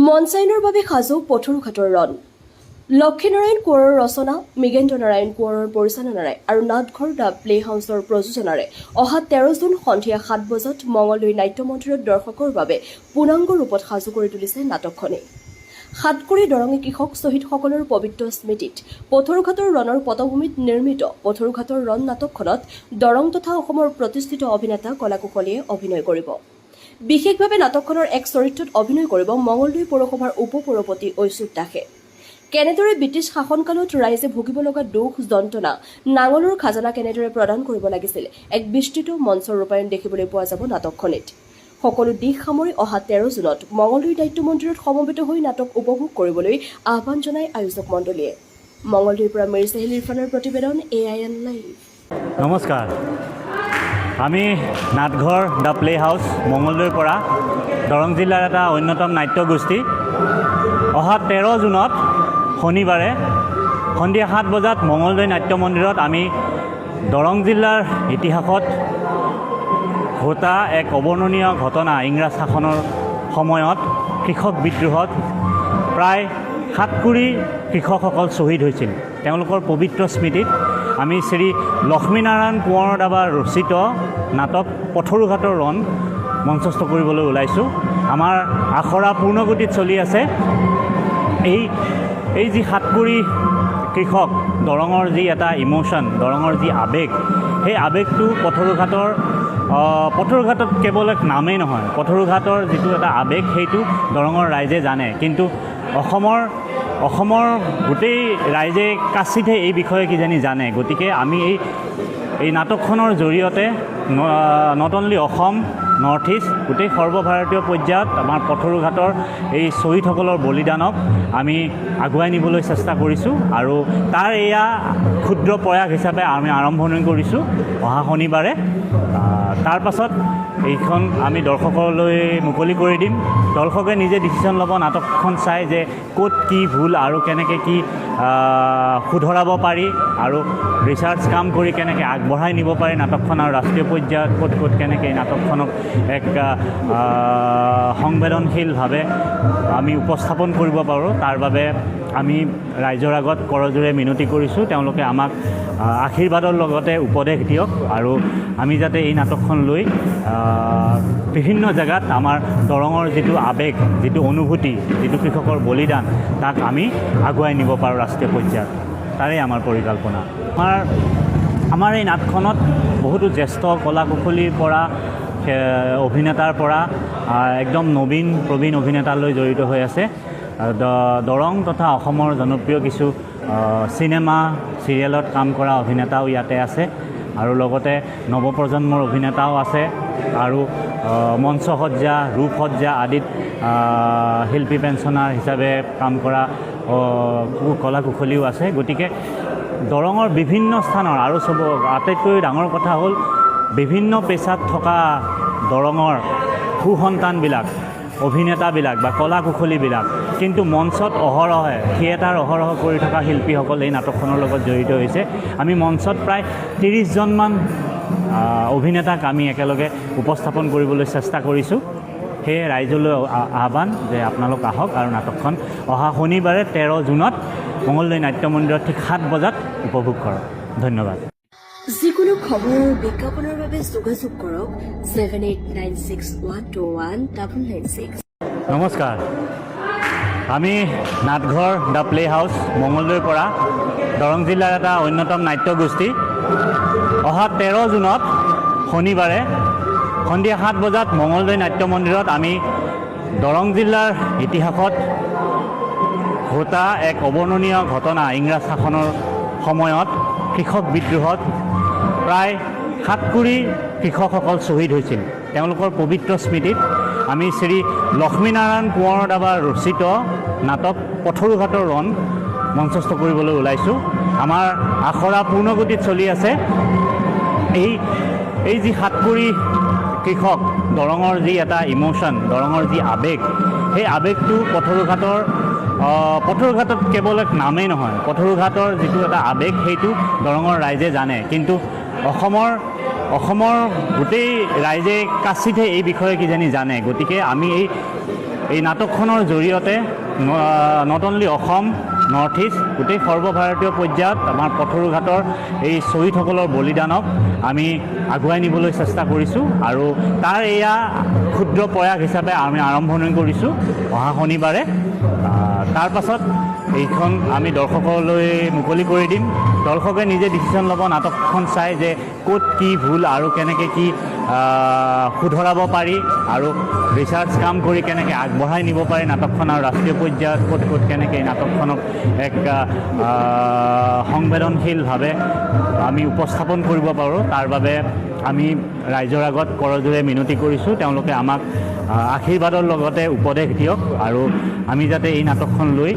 মঞ্চায়নৰ বাবে সাজু পথৰুঘাটৰ ৰণ। লক্ষীনাৰায়ণ কোঁৱৰৰ ৰচনা, মৃগেন্দ্ৰ নাৰায়ণ কোঁৱৰৰ পৰিচালনাৰে আৰু নাটঘৰ দ্য প্লে হাউছৰ প্ৰযোজনাৰে অহা 13 জুন সন্ধিয়া 7 বজাত মঙলদৈ নাট্য মন্দিৰত দৰ্শকৰ বাবে পূৰ্ণাংগ ৰূপত সাজু কৰি তুলিছে নাটকখনে। সাতকুৰি দৰঙী কৃষক শ্বহীদসকলৰ পবিত্ৰ স্মৃতিত পথৰুঘাটৰ ৰণৰ পটভূমিত নিৰ্মিত পথৰুঘাটৰ ৰণ নাটকখনত দৰং তথা অসমৰ প্ৰতিষ্ঠিত অভিনেতা কলাকুশলীয়ে অভিনয় কৰিব। বিশেষভাৱে নাটকখনৰ এক চৰিত্ৰত অভিনয় কৰিব মঙলদৈ পৌৰসভাৰ উপ পৌৰপতি ঐচুত দাসে। কেনেদৰে ব্ৰিটিছ শাসনকালত ৰাইজে ভুগিব লগা দুখ যন্ত্ৰণা, নাঙলৰ খাজানা কেনেদৰে প্ৰদান কৰিব লাগিছিল, এক বিস্তৃত মঞ্চৰ ৰূপায়ণ দেখিবলৈ পোৱা যাব নাটকখনিত। সকলো দিশ সামৰি অহা 13 জুনত মঙলদৈ নাট্য মন্দিৰত সমবেত হৈ নাটক উপভোগ কৰিবলৈ আহ্বান জনায় আয়োজক মণ্ডলীয়ে। মঙলদৈৰ পৰা মিৰ চাহিল ইৰফানৰ প্ৰতিবেদন AIN লাইভ। নমস্কাৰ, আমি নাটঘৰ দ্য প্লে হাউছ মঙলদৈৰ পৰা দৰং জিলাৰ এটা অন্যতম নাট্যগোষ্ঠী অহা 13 জুনত শনিবাৰে সন্ধিয়া 7 বজাত মঙলদৈ নাট্য মন্দিৰত আমি দৰং জিলাৰ ইতিহাসত ঘটা এক অৱৰ্ণনীয় ঘটনা, ইংৰাজ শাসনৰ সময়ত কৃষক বিদ্ৰোহত প্ৰায় 7 কোটি কৃষকসকল শ্বহীদ হৈছিল। তেওঁলোকৰ পবিত্ৰ স্মৃতিত আমি শ্ৰী লক্ষ্মীনাৰায়ণ কোঁৱৰৰ দ্বাৰা ৰচিত নাটক পথৰুঘাটৰ ৰণ মঞ্চস্থ কৰিবলৈ ওলাইছোঁ। আমাৰ আখৰা পূৰ্ণগতিত চলি আছে। এই যি 7 কোটি কৃষক, দৰঙৰ যি এটা ইম'শ্যন, দৰঙৰ যি আৱেগ, সেই আৱেগটো পথৰুঘাটত কেৱল এক নামেই নহয়, পথৰুঘাটৰ যিটো এটা আৱেগ সেইটো দৰঙৰ ৰাইজে জানে, কিন্তু অসমৰ গোটেই ৰাইজে কাচিতহে এই বিষয়ে কিজানি জানে। গতিকে আমি এই নাটকখনৰ জৰিয়তে not only Assam, north east, গোটেই সৰ্বভাৰতীয় পৰ্যায়ত আমাৰ পথৰুঘাটৰ এই শ্বহীদসকলৰ বলিদানক আমি আগুৱাই নিবলৈ চেষ্টা কৰিছোঁ আৰু তাৰ এয়া ক্ষুদ্ৰ প্ৰয়াস হিচাপে আমি আৰম্ভণি কৰিছোঁ অহা শনিবাৰে। তাৰ পাছত এইখন আমি দৰ্শকলৈ মুকলি কৰি দিম। দৰ্শকে নিজে ডিচিশ্যন ল'ব নাটকখন চাই যে ক'ত কি ভুল আৰু কেনেকৈ কি শুধৰাব পাৰি আৰু ৰিচাৰ্চ কাম কৰি কেনেকৈ আগবঢ়াই নিব পাৰি নাটকখন, আৰু ৰাষ্ট্ৰীয় পৰ্যায়ত ক'ত কেনেকৈ নাটকখনক এক সংবেদনশীলভাৱে আমি উপস্থাপন কৰিব পাৰোঁ, তাৰ বাবে আমি ৰাইজৰ আগত কৰজোৰে মিনতি কৰিছোঁ তেওঁলোকে আমাক আশীৰ্বাদৰ লগতে উপদেশ দিয়ক আৰু আমি যাতে এই নাটকখন লৈ বিভিন্ন জেগাত আমাৰ দৰঙৰ যিটো আৱেগ, যিটো অনুভূতি, যিটো কৃষকৰ বলিদান, তাক আমি আগুৱাই নিব পাৰোঁ ৰাষ্ট্ৰীয় পৰ্যায়ত। তাৰেই আমাৰ পৰিকল্পনা। আমাৰ এই নাটখনত বহুতো জ্যেষ্ঠ কলা কুশলীৰ পৰা অভিনেতাৰ পৰা একদম প্ৰবীণ অভিনেতালৈ জড়িত হৈ আছে। দৰং তথা অসমৰ জনপ্ৰিয় কিছু চিনেমা, চিৰিয়েলত কাম কৰা অভিনেতাও ইয়াতে আছে আৰু লগতে নৱপ্ৰজন্মৰ অভিনেতাও আছে আৰু মঞ্চসজ্জা, ৰূপসজ্জা আদিত শিল্পী পেঞ্চনাৰ হিচাপে কাম কৰা কলা কুশলীও আছে। গতিকে দৰঙৰ বিভিন্ন স্থানৰ আৰু আটাইতকৈ ডাঙৰ কথা হ'ল বিভিন্ন পেছাত থকা দৰঙৰ সুসন্তানবিলাক, অভিনেতাবিলাক বা কলা কুশলীবিলাক কিন্তু মঞ্চত থিয়েটাৰ অহৰহ কৰি থকা শিল্পীসকল এই নাটকখনৰ লগত জড়িত হৈছে। আমি মঞ্চত প্ৰায় 30জনমান অভিনেতাক আমি একেলগে উপস্থাপন কৰিবলৈ চেষ্টা কৰিছোঁ। সেয়ে ৰাইজলৈ আহ্বান যে আপোনালোক আহক আৰু নাটকখন অহা শনিবাৰে 13 জুনত মঙলদৈ নাট্য মন্দিৰত ঠিক 7 বজাত উপভোগ কৰক। ধন্যবাদ। যিকোনো খবৰ আৰু বিজ্ঞাপনৰ বাবে যোগাযোগ কৰক 7896121996। নমস্কাৰ, আমি নাটঘৰ দ্য প্লে হাউছ মঙলদৈৰ পৰা দৰং জিলাৰ এটা অন্যতম নাট্যগোষ্ঠী অহা 13 জুনত শনিবাৰে সন্ধিয়া 7 বজাত মঙলদৈ নাট্য মন্দিৰত আমি দৰং জিলাৰ ইতিহাসত ঘটা এক অৱৰ্ণনীয় ঘটনা, ইংৰাজ শাসনৰ সময়ত কৃষক বিদ্ৰোহত প্ৰায় 7 কোটি কৃষকসকল শ্বহীদ হৈছিল। তেওঁলোকৰ পবিত্ৰ স্মৃতিত আমি শ্ৰী লক্ষ্মীনাৰায়ণ কোঁৱৰৰ দ্বাৰা ৰচিত নাটক পথৰুঘাটৰ ৰণ মঞ্চস্থ কৰিবলৈ ওলাইছোঁ। আমাৰ আখৰা পূৰ্ণগতিত চলি আছে। এই যি 7 কোটি কৃষক, দৰঙৰ যি এটা ইম'শ্যন, দৰঙৰ যি আৱেগ, সেই আৱেগটো পথৰুঘাটত কেৱল এক নামেই নহয়, পথৰুঘাটৰ যিটো এটা আৱেগ সেইটো দৰঙৰ ৰাইজে জানে, কিন্তু অসমৰ গোটেই ৰাইজে কাচিতহে এই বিষয়ে কিজানি জানে। গতিকে আমি এই নাটকখনৰ জৰিয়তে not only Assam north east গোটেই সৰ্বভাৰতীয় পৰ্যায়ত আমাৰ পথৰুঘাটৰ এই শ্বহীদসকলৰ বলিদানক আমি আগুৱাই নিবলৈ চেষ্টা কৰিছোঁ আৰু তাৰ এয়া ক্ষুদ্ৰ প্ৰয়াস হিচাপে আমি আৰম্ভণি কৰিছোঁ অহা শনিবাৰে। তাৰ পাছত এইখন আমি দৰ্শকলৈ মুকলি কৰি দিম। দৰ্শকে নিজে ডিচিশ্যন ল'ব নাটকখন চাই যে ক'ত কি ভুল আৰু কেনেকৈ কি শুধৰাব পাৰি আৰু ৰিচাৰ্চ কাম কৰি কেনেকৈ আগবঢ়াই নিব পাৰি নাটকখন আৰু ৰাষ্ট্ৰীয় পৰ্যায়ত ক'ত ক'ত কেনেকৈ নাটকখনক এক সংবেদনশীলভাৱে আমি উপস্থাপন কৰিব পাৰোঁ তাৰ বাবে আমি ৰাইজৰ আগত কৰজোৰে মিনতি কৰিছোঁ তেওঁলোকে আমাক আশীৰ্বাদৰ লগতে উপদেশ দিয়ক আৰু আমি যাতে এই নাটকখন লৈ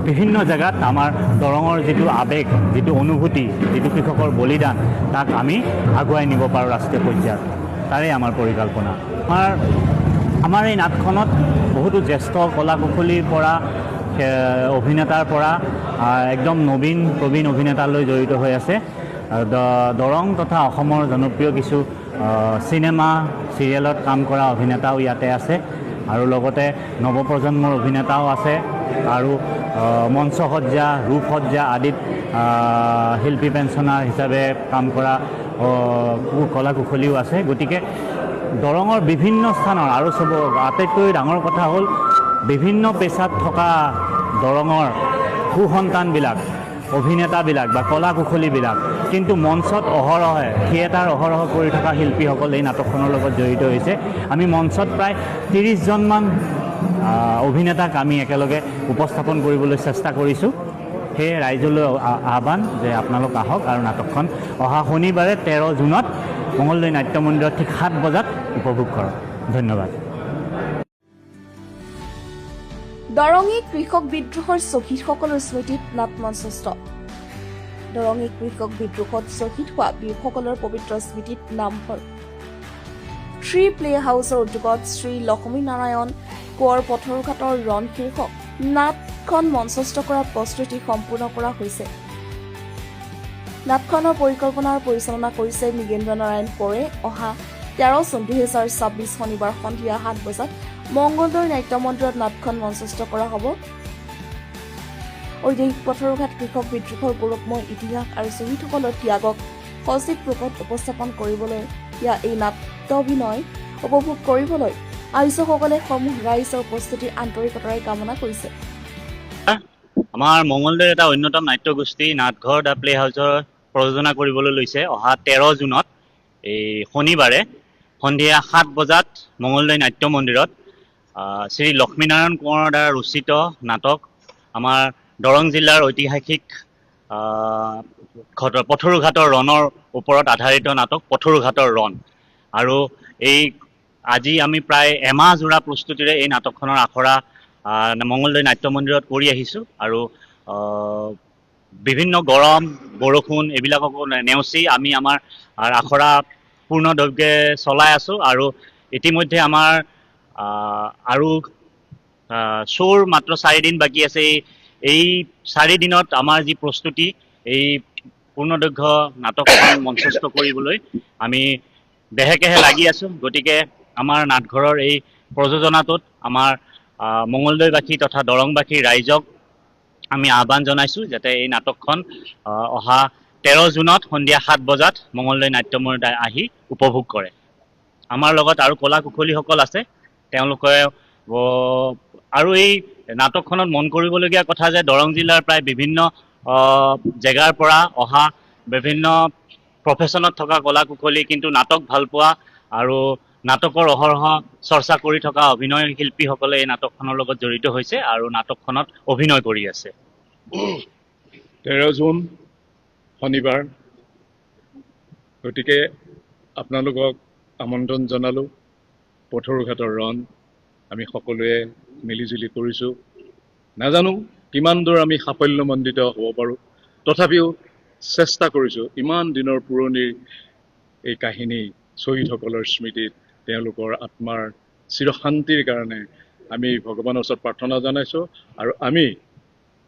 বিভিন্ন জেগাত আমাৰ দৰঙৰ যিটো আৱেগ যিটো অনুভূতি যিটো কৃষকৰ বলিদান তাক আমি আগুৱাই নিব পাৰোঁ ৰাষ্ট্ৰীয় পৰ্যায়ত তাৰেই আমাৰ পৰিকল্পনা। আমাৰ এই নাটখনত বহুতো জ্যেষ্ঠ কলা কুশলীৰ পৰা অভিনেতাৰ পৰা একদম নবীন প্ৰবীণ অভিনেতালৈ জড়িত হৈ আছে। দৰং তথা অসমৰ জনপ্ৰিয় কিছু চিনেমা চিৰিয়েলত কাম কৰা অভিনেতাও ইয়াতে আছে আৰু লগতে নৱপ্ৰজন্মৰ অভিনেতাও আছে আৰু মঞ্চসজ্জা ৰূপসজ্জা আদিত শিল্পী পেঞ্চনাৰ হিচাপে কাম কৰা কলা কুশলীও আছে। গতিকে দৰঙৰ বিভিন্ন স্থানৰ আৰু আটাইতকৈ ডাঙৰ কথা হ'ল বিভিন্ন পেছাত থকা দৰঙৰ সুসন্তানবিলাক অভিনেতাবিলাক বা কলা কুশলীবিলাক কিন্তু মঞ্চত অহৰহে থিয়েটাৰ অহৰহ কৰি থকা শিল্পীসকল এই নাটকখনৰ লগত জড়িত হৈছে। আমি মঞ্চত প্ৰায় 30জনমান অভিনেতাক আমি একেলগে উপস্থাপন কৰিবলৈ চেষ্টা কৰিছোঁ। সেয়ে ৰাইজলৈ আহ্বান যে আপোনালোক আহক আৰু নাটকখন অহা শনিবাৰে 13 জুনত মঙলদৈ নাট্য মন্দিৰত ঠিক 7 বজাত উপভোগ কৰক। ধন্যবাদ। দৰঙী কৃষক বিদ্ৰোহৰ শ্বহীদসকলৰ স্মৃতিত নাট মঞ্চস্থ। দৰঙী কৃষক বিদ্ৰোহত শ্বহীদ হোৱা বীৰসকলৰ পবিত্ৰ স্মৃতিত নামঘৰ শ্ৰী প্লে হাউচৰ উদ্যোগত শ্ৰী লক্ষ্মীনাৰায়ণ কোঁৱৰ পথৰুঘাটৰ ৰণ শীৰ্ষক নাটখন মঞ্চস্থ কৰাৰ প্ৰস্তুতি সম্পূৰ্ণ কৰা হৈছে। নাটখনৰ পৰিকল্পনা আৰু পৰিচালনা কৰিছে মৃগেন্দ্ৰ নাৰায়ণ কোঁৱৰে। অহা 13 জুন 2026 শনিবাৰ সন্ধিয়া 7 বজাত মংগলদৈ নাট্য মন্দিৰত নাটখন মঞ্চস্থ কৰা হ'ব। ঐতিহাসিক পথৰুঘাট কৃষক বিদ্ৰোহৰ গৌৰৱময় ইতিহাস আৰু শ্বহীদসকলৰ ত্যাগক সজীৱ ৰূপত উপস্থাপন কৰিবলৈ এই নাট্যাভিনয় উপভোগ কৰিবলৈ আয়োজকসকলে সমূহ ৰাইজৰ উপস্থিতিৰ আন্তৰিকতাৰে কামনা কৰিছে। আমাৰ মংগলদৈৰ এটা অন্যতম নাট্যগোষ্ঠী নাটঘৰ দ্য প্লে হাউচৰ প্ৰযোজনা কৰিবলৈ লৈছে অহা 13 জুনত এই শনিবাৰে সন্ধিয়া 7 বজাত মংগলদৈ নাট্য মন্দিৰত শ্ৰী লক্ষ্মীনাৰায়ণ কোঁৱৰৰ দ্বাৰা ৰচিত নাটক আমাৰ দৰং জিলাৰ ঐতিহাসিক পথৰুঘাটৰ ৰণৰ ওপৰত আধাৰিত নাটক পথৰুঘাটৰ ৰণ। আৰু এই আজি আমি প্ৰায় এমাহ জোৰা প্ৰস্তুতিৰে এই নাটকখনৰ আখৰা মংগলদৈ নাট্য মন্দিৰত কৰি আহিছোঁ আৰু বিভিন্ন গৰম বৰষুণ এইবিলাককো নেওচি আমি আমাৰ আখৰা পূৰ্ণ দৈৰ্ঘ্যে চলাই আছোঁ আৰু ইতিমধ্যে আমাৰ আৰু শ্ব'ৰ মাত্ৰ 4 দিন বাকী আছে। এই 4 দিনত আমাৰ যি প্ৰস্তুতি এই পূৰ্ণদৈৰ্ঘ্য নাটকখন মঞ্চস্থ কৰিবলৈ আমি দেহেকেহে লাগি আছোঁ। গতিকে আমাৰ নাটঘৰৰ এই প্ৰযোজনাটোত আমাৰ মংগলদৈবাসী তথা দৰংবাসী ৰাইজক আমি আহ্বান জনাইছোঁ যাতে এই নাটকখন অহা 13 জুনত সন্ধিয়া 7 বজাত মংগলদৈ নাট্য মন্দিৰত আহি উপভোগ কৰে। আমাৰ লগত আৰু কলা কুশলীসকল আছে তেওঁলোকে আৰু এই নাটকখনত মন কৰিবলগীয়া কথা যে দৰং জিলাৰ প্ৰায় বিভিন্ন জেগাৰ পৰা অহা বিভিন্ন প্ৰফেশ্যনত থকা কলা কুশলী কিন্তু নাটক ভাল পোৱা আৰু নাটকৰ অহৰহ চৰ্চা কৰি থকা অভিনয় শিল্পীসকলে এই নাটকখনৰ লগত জড়িত হৈছে আৰু নাটকখনত অভিনয় কৰি আছে। 13 জুন শনিবাৰ, গতিকে আপোনালোকক আমন্ত্ৰণ জনালোঁ। পথৰুঘাটৰ ৰণ আমি সকলোৱে মিলিজুলি কৰিছোঁ। নাজানো কিমান দূৰ আমি সাফল্যমণ্ডিত হ'ব পাৰোঁ, তথাপিও চেষ্টা কৰিছোঁ। ইমান দিনৰ পুৰণিৰ এই কাহিনী শ্বহীদসকলৰ স্মৃতিত তেওঁলোকৰ আত্মাৰ চিৰশান্তিৰ কাৰণে আমি ভগৱানৰ ওচৰত প্ৰাৰ্থনা জনাইছোঁ আৰু আমি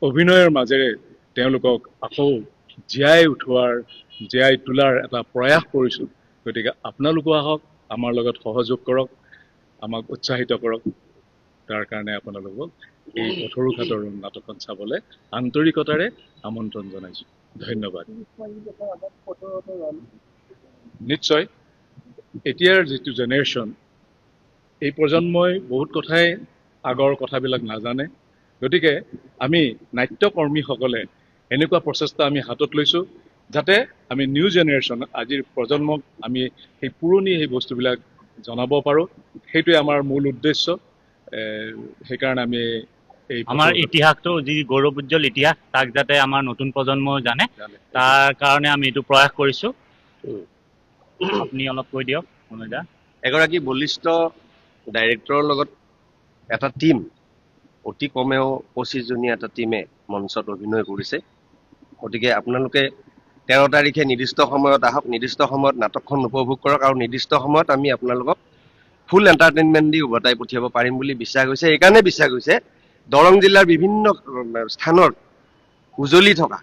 অভিনয়ৰ মাজেৰে তেওঁলোকক আকৌ জীয়াই তোলাৰ এটা প্ৰয়াস কৰিছোঁ। গতিকে আপোনালোকো আহক, আমাৰ লগত সহযোগ কৰক, আমাক উৎসাহিত কৰক। তাৰ কাৰণে আপোনালোকক এই পথৰুঘাটৰ ৰুণ নাটকখন চাবলৈ আন্তৰিকতাৰে আমন্ত্ৰণ জনাইছোঁ। ধন্যবাদ। নিশ্চয় এতিয়াৰ যিটো জেনেৰেশ্যন, এই প্ৰজন্মই বহুত কথাই আগৰ কথাবিলাক নাজানে। গতিকে আমি নাট্যকৰ্মীসকলে এনেকুৱা প্ৰচেষ্টা আমি হাতত লৈছোঁ যাতে আমি নিউ জেনেৰেশ্যন, আজিৰ প্ৰজন্মক আমি সেই পুৰণি সেই বস্তুবিলাক জনাব পাৰোঁ। সেইটোৱে আমাৰ মূল উদ্দেশ্য। সেইকাৰণে আমি এই আমাৰ ইতিহাসটো, যি গৌৰৱোজ্জ্বল ইতিহাস, তাক যাতে আমাৰ নতুন প্ৰজন্মই জানে, তাৰ কাৰণে আমি এইটো প্ৰয়াস কৰিছোঁ। আপুনি অলপ কৈ দিয়ক মনোজ দা। এগৰাকী বলিষ্ঠ ডাইৰেক্টৰৰ লগত এটা টিম, অতি কমেও 25জনীয়া এটা টিমে মঞ্চত অভিনয় কৰিছে। গতিকে আপোনালোকে 13 তাৰিখে নিৰ্দিষ্ট সময়ত আহক, নিৰ্দিষ্ট সময়ত নাটকখন উপভোগ কৰক, আৰু নিৰ্দিষ্ট সময়ত আমি আপোনালোকক ফুল এণ্টাৰটেইনমেণ্ট দি উভতাই পঠিয়াব পাৰিম বুলি বিশ্বাস হৈছে। এইকাৰণে বিশ্বাস হৈছে, দৰং জিলাৰ বিভিন্ন স্থানত উজলি থকা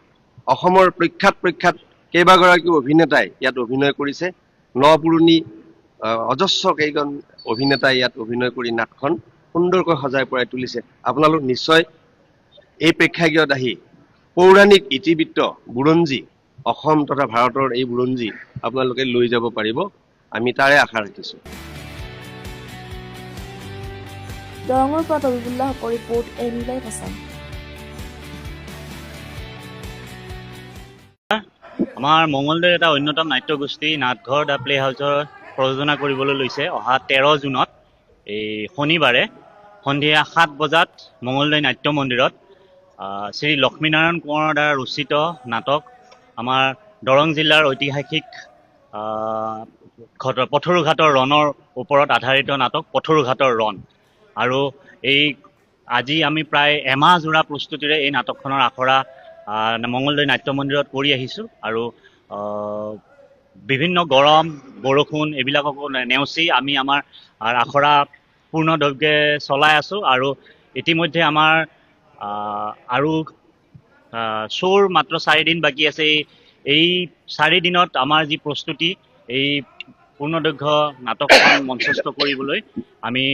অসমৰ প্ৰখ্যাত কেইবাগৰাকীও অভিনেতাই ইয়াত অভিনয় কৰিছে। ন পুৰণি অজস্ৰ কেইজন অভিনেতাই ইয়াত অভিনয় কৰি নাটখন সুন্দৰকৈ সজাই পৰাই তুলিছে। আপোনালোক নিশ্চয় এই প্ৰেক্ষাগৃহত আহি পৌৰাণিক ইতিবৃত্ত বুৰঞ্জী, অসম তথা ভাৰতৰ এই বুৰঞ্জী আপোনালোকে লৈ যাব পাৰিব, আমি তাৰে আশা ৰাখিছোঁ। দৰঙৰ পৰা তবিবুল্লাহ হকৰ ৰিপৰ্ট, এনি লাইভ আছাম। আমাৰ মঙলদৈৰ এটা অন্যতম নাট্যগোষ্ঠী নাটঘৰ দ্য প্লে হাউচৰ প্ৰযোজনা কৰিবলৈ লৈছে অহা 13 জুনত, এই শনিবাৰে সন্ধিয়া 7 বজাত মঙলদৈ নাট্য মন্দিৰত শ্ৰী লক্ষ্মীনাৰায়ণ কোঁৱৰৰ দ্বাৰা ৰচিত নাটক, আমাৰ দৰং জিলাৰ ঐতিহাসিক পথৰুঘাটৰ ৰণৰ ওপৰত আধাৰিত নাটক পথৰুঘাটৰ ৰণ। আৰু এই আজি আমি প্ৰায় এমাহ জোৰা প্ৰস্তুতিৰে এই নাটকখনৰ আখৰা মঙলদৈ নাট্য মন্দিৰত কৰি আহিছোঁ। আৰু বিভিন্ন গৰম বৰষুণ এইবিলাককো নেওচি আমি আমাৰ আখৰা পূৰ্ণ দৈৰ্ঘ্যে চলাই আছোঁ। আৰু ইতিমধ্যে আমাৰ আৰু শ্ব'ৰ মাত্ৰ 4 দিন বাকী আছে। এই 4 দিনত আমাৰ যি প্ৰস্তুতি, এই পূৰ্ণদৈৰ্ঘ্য নাটকখন মঞ্চস্থ কৰিবলৈ আমি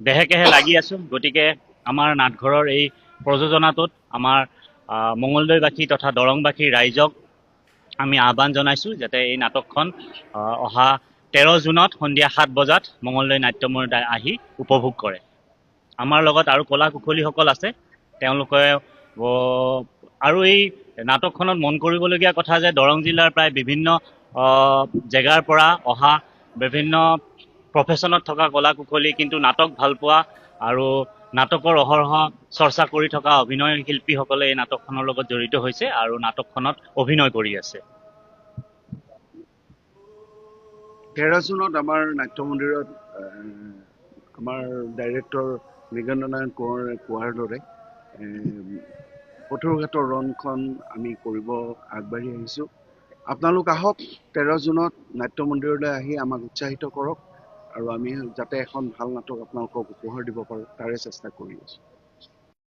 দেহেকেহে লাগি আছোঁ। গতিকে আমাৰ নাটঘৰৰ এই প্ৰযোজনাটোত আমাৰ মঙলদৈবাসী তথা দৰংবাসী ৰাইজক আমি আহ্বান জনাইছোঁ যাতে এই নাটকখন অহা 13 জুনত সন্ধিয়া 7 বজাত মঙলদৈ নাট্যমন্দিৰত আহি উপভোগ কৰে। আমাৰ লগত আৰু কলা কুশলীসকল আছে, তেওঁলোকে আৰু এই নাটকখনত মন কৰিবলগীয়া কথা যে দৰং জিলাৰ প্ৰায় বিভিন্ন জেগাৰ পৰা অহা বিভিন্ন প্ৰফেশ্যনত থকা কলা কুশলী, কিন্তু নাটক ভাল পোৱা আৰু নাটকৰ অহৰহ চৰ্চা কৰি থকা অভিনয় শিল্পীসকলে এই নাটকখনৰ লগত জড়িত হৈছে আৰু নাটকখনত অভিনয় কৰি আছে। 13 জুনত আমাৰ নাট্য মন্দিৰত আমাৰ ডাইৰেক্টৰ মৃগেন্দ্ৰ নাৰায়ণ কোঁৱৰে কোৱাৰ দৰে পথৰুঘাটৰ ৰণখন আমি কৰিব আগবাঢ়ি আহিছোঁ। আপোনালোক আহক 13 জুনত নাট্য মন্দিৰলৈ আহি আমাক উৎসাহিত কৰক, আৰু আমি যাতে এখন ভাল নাটক আপোনালোকক উপহাৰ দিব পাৰোঁ তাৰে চেষ্টা কৰি আছোঁ।